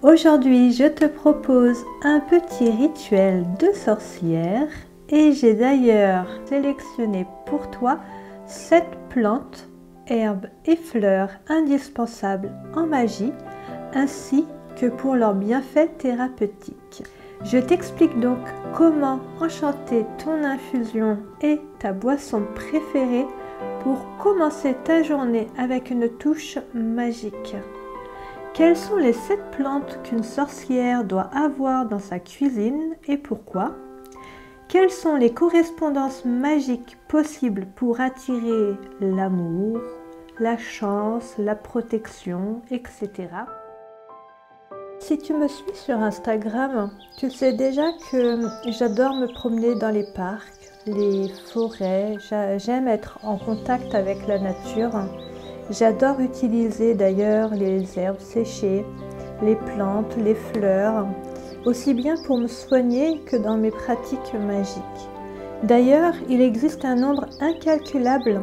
Aujourd'hui, je te propose un petit rituel de sorcière et j'ai d'ailleurs sélectionné pour toi 7 plantes, herbes et fleurs indispensables en magie ainsi que pour leurs bienfaits thérapeutiques. Je t'explique donc comment enchanter ton infusion et ta boisson préférée pour commencer ta journée avec une touche magique. Quelles sont les 7 plantes qu'une sorcière doit avoir dans sa cuisine et pourquoi? Quelles sont les correspondances magiques possibles pour attirer l'amour, la chance, la protection, etc. Si tu me suis sur Instagram, tu sais déjà que j'adore me promener dans les parcs, les forêts, j'aime être en contact avec la nature. J'adore utiliser d'ailleurs les herbes séchées, les plantes, les fleurs, aussi bien pour me soigner que dans mes pratiques magiques. D'ailleurs, il existe un nombre incalculable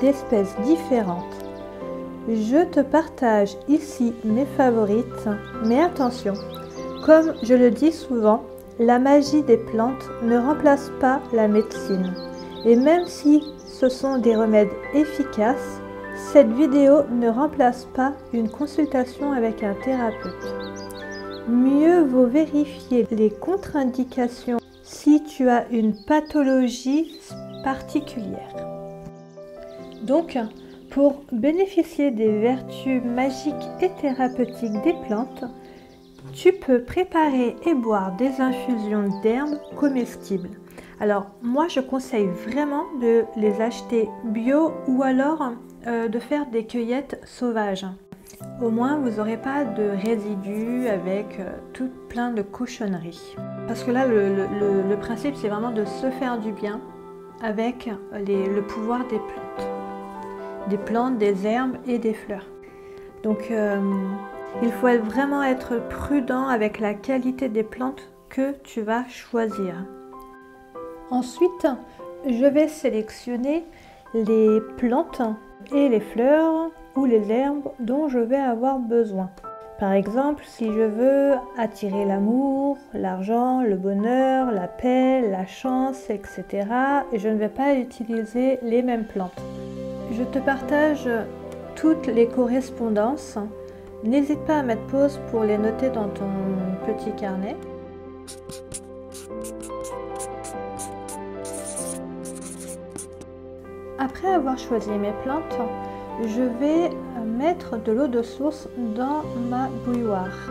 d'espèces différentes. Je te partage ici mes favorites, mais attention, comme je le dis souvent, la magie des plantes ne remplace pas la médecine. Et même si ce sont des remèdes efficaces, cette vidéo ne remplace pas une consultation avec un thérapeute. Mieux vaut vérifier les contre-indications si tu as une pathologie particulière. Donc, pour bénéficier des vertus magiques et thérapeutiques des plantes, tu peux préparer et boire des infusions d'herbes comestibles. Alors, moi, je conseille vraiment de les acheter bio ou alors de faire des cueillettes sauvages. Au moins, vous n'aurez pas de résidus avec tout plein de cochonneries. Parce que là, le principe, c'est vraiment de se faire du bien avec le pouvoir des plantes. Des plantes, des herbes et des fleurs. Donc, il faut vraiment être prudent avec la qualité des plantes que tu vas choisir. Ensuite, je vais sélectionner les plantes et les fleurs ou les herbes dont je vais avoir besoin. Par exemple, si je veux attirer l'amour, l'argent, le bonheur, la paix, la chance, etc., je ne vais pas utiliser les mêmes plantes. Je te partage toutes les correspondances. N'hésite pas à mettre pause pour les noter dans ton petit carnet. Après avoir choisi mes plantes, je vais mettre de l'eau de source dans ma bouilloire.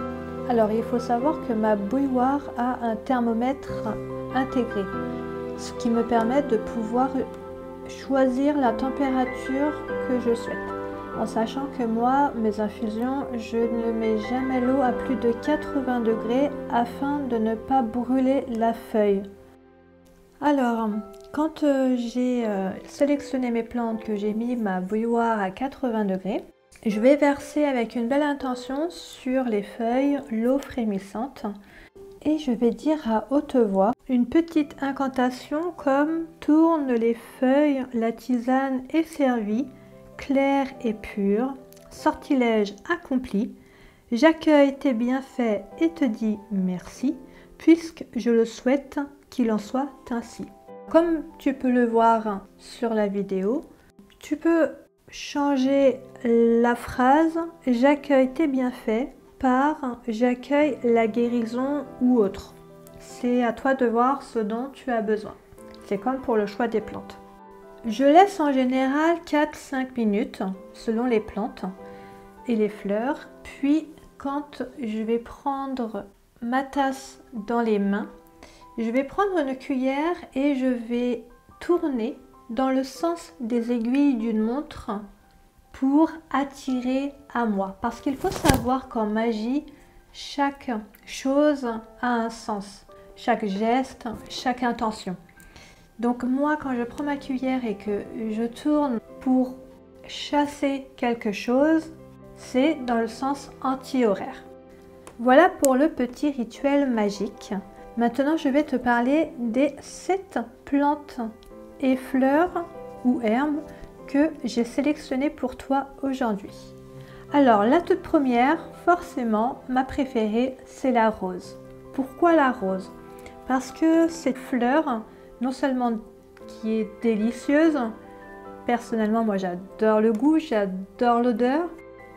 Alors il faut savoir que ma bouilloire a un thermomètre intégré, ce qui me permet de pouvoir choisir la température que je souhaite. En sachant que moi, mes infusions, je ne mets jamais l'eau à plus de 80 degrés afin de ne pas brûler la feuille. Alors, quand j'ai sélectionné mes plantes, que j'ai mis ma bouilloire à 80 degrés, je vais verser avec une belle intention sur les feuilles l'eau frémissante et je vais dire à haute voix une petite incantation comme « Tourne les feuilles, la tisane est servie, claire et pure, sortilège accompli, j'accueille tes bienfaits et te dis merci, puisque je le souhaite qu'il en soit ainsi ». Comme tu peux le voir sur la vidéo, tu peux changer la phrase « J'accueille tes bienfaits » par « J'accueille la guérison » ou autre. C'est à toi de voir ce dont tu as besoin. C'est comme pour le choix des plantes. Je laisse en général 4-5 minutes selon les plantes et les fleurs. Puis quand je vais prendre ma tasse dans les mains, je vais prendre une cuillère et je vais tourner dans le sens des aiguilles d'une montre pour attirer à moi. Parce qu'il faut savoir qu'en magie, chaque chose a un sens. Chaque geste, chaque intention. Donc moi, quand je prends ma cuillère et que je tourne pour chasser quelque chose, c'est dans le sens anti-horaire. Voilà pour le petit rituel magique. Maintenant, je vais te parler des 7 plantes et fleurs ou herbes que j'ai sélectionnées pour toi aujourd'hui. Alors, la toute première, forcément, ma préférée, c'est la rose. Pourquoi la rose? Parce que cette fleur, non seulement qui est délicieuse, personnellement, moi j'adore le goût, j'adore l'odeur,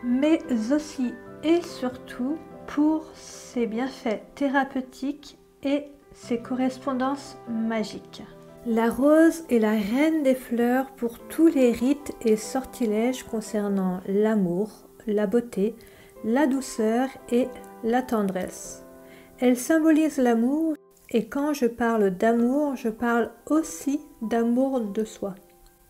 mais aussi et surtout pour ses bienfaits thérapeutiques et ses correspondances magiques. La rose est la reine des fleurs pour tous les rites et sortilèges concernant l'amour, la beauté, la douceur et la tendresse. Elle symbolise l'amour et quand je parle d'amour, je parle aussi d'amour de soi.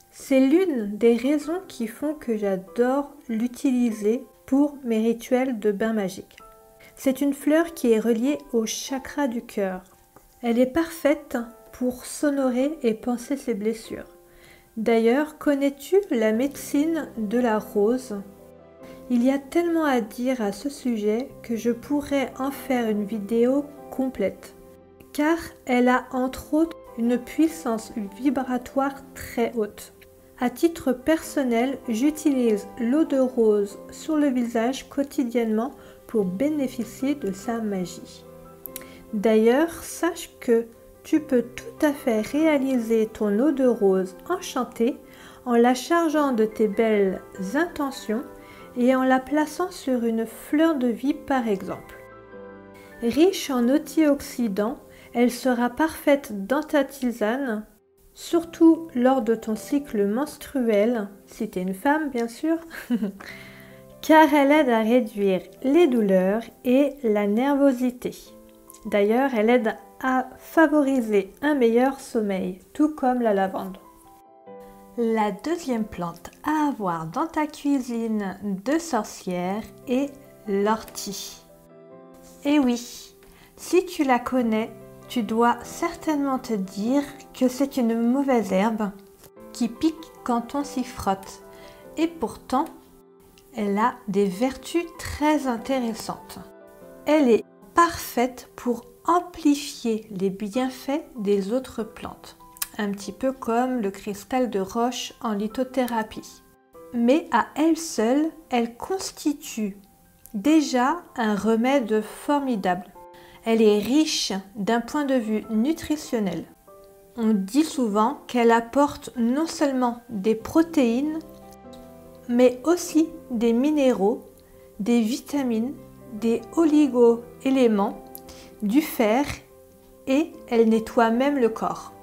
C'est l'une des raisons qui font que j'adore l'utiliser pour mes rituels de bain magique. C'est une fleur qui est reliée au chakra du cœur. Elle est parfaite pour s'honorer et panser ses blessures. D'ailleurs, connais-tu la médecine de la rose? Il y a tellement à dire à ce sujet que je pourrais en faire une vidéo complète, car elle a entre autres une puissance vibratoire très haute. À titre personnel, j'utilise l'eau de rose sur le visage quotidiennement pour bénéficier de sa magie. D'ailleurs, sache que tu peux tout à fait réaliser ton eau de rose enchantée en la chargeant de tes belles intentions et en la plaçant sur une fleur de vie par exemple. Riche en antioxydants, elle sera parfaite dans ta tisane, surtout lors de ton cycle menstruel, si tu es une femme bien sûr, car elle aide à réduire les douleurs et la nervosité. D'ailleurs, elle aide à favoriser un meilleur sommeil, tout comme la lavande. La deuxième plante à avoir dans ta cuisine de sorcière est l'ortie. Et oui, si tu la connais, tu dois certainement te dire que c'est une mauvaise herbe qui pique quand on s'y frotte. Et pourtant, elle a des vertus très intéressantes. Elle est parfaite pour amplifier les bienfaits des autres plantes. Un petit peu comme le cristal de roche en lithothérapie. Mais à elle seule, elle constitue déjà un remède formidable. Elle est riche d'un point de vue nutritionnel. On dit souvent qu'elle apporte non seulement des protéines, mais aussi des minéraux, des vitamines, des oligo-éléments, du fer et elle nettoie même le corps.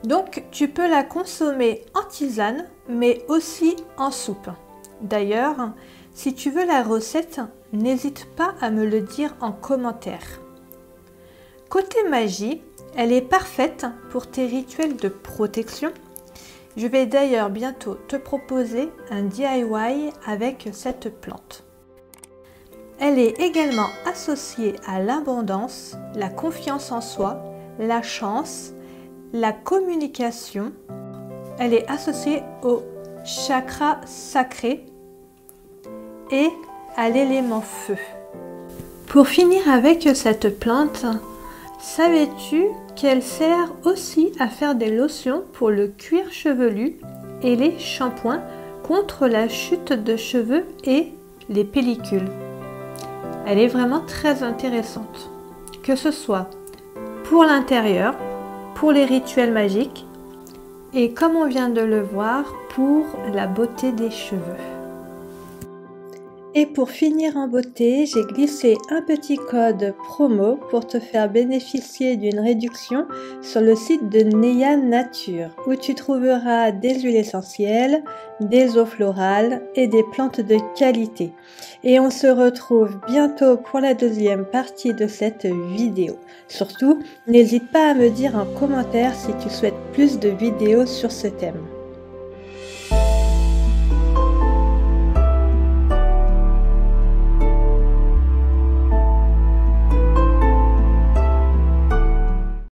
Donc tu peux la consommer en tisane mais aussi en soupe. D'ailleurs, si tu veux la recette, n'hésite pas à me le dire en commentaire. Côté magie, elle est parfaite pour tes rituels de protection. Je vais d'ailleurs bientôt te proposer un DIY avec cette plante. Elle est également associée à l'abondance, la confiance en soi, la chance, la communication. Elle est associée au chakra sacré et à l'élément feu. Pour finir avec cette plante, savais-tu qu'elle sert aussi à faire des lotions pour le cuir chevelu et les shampoings contre la chute de cheveux et les pellicules? Elle est vraiment très intéressante, que ce soit pour l'intérieur, pour les rituels magiques et comme on vient de le voir, pour la beauté des cheveux. Et pour finir en beauté, j'ai glissé un petit code promo pour te faire bénéficier d'une réduction sur le site de Neya Nature, où tu trouveras des huiles essentielles, des eaux florales et des plantes de qualité. Et on se retrouve bientôt pour la deuxième partie de cette vidéo. Surtout, n'hésite pas à me dire en commentaire si tu souhaites plus de vidéos sur ce thème.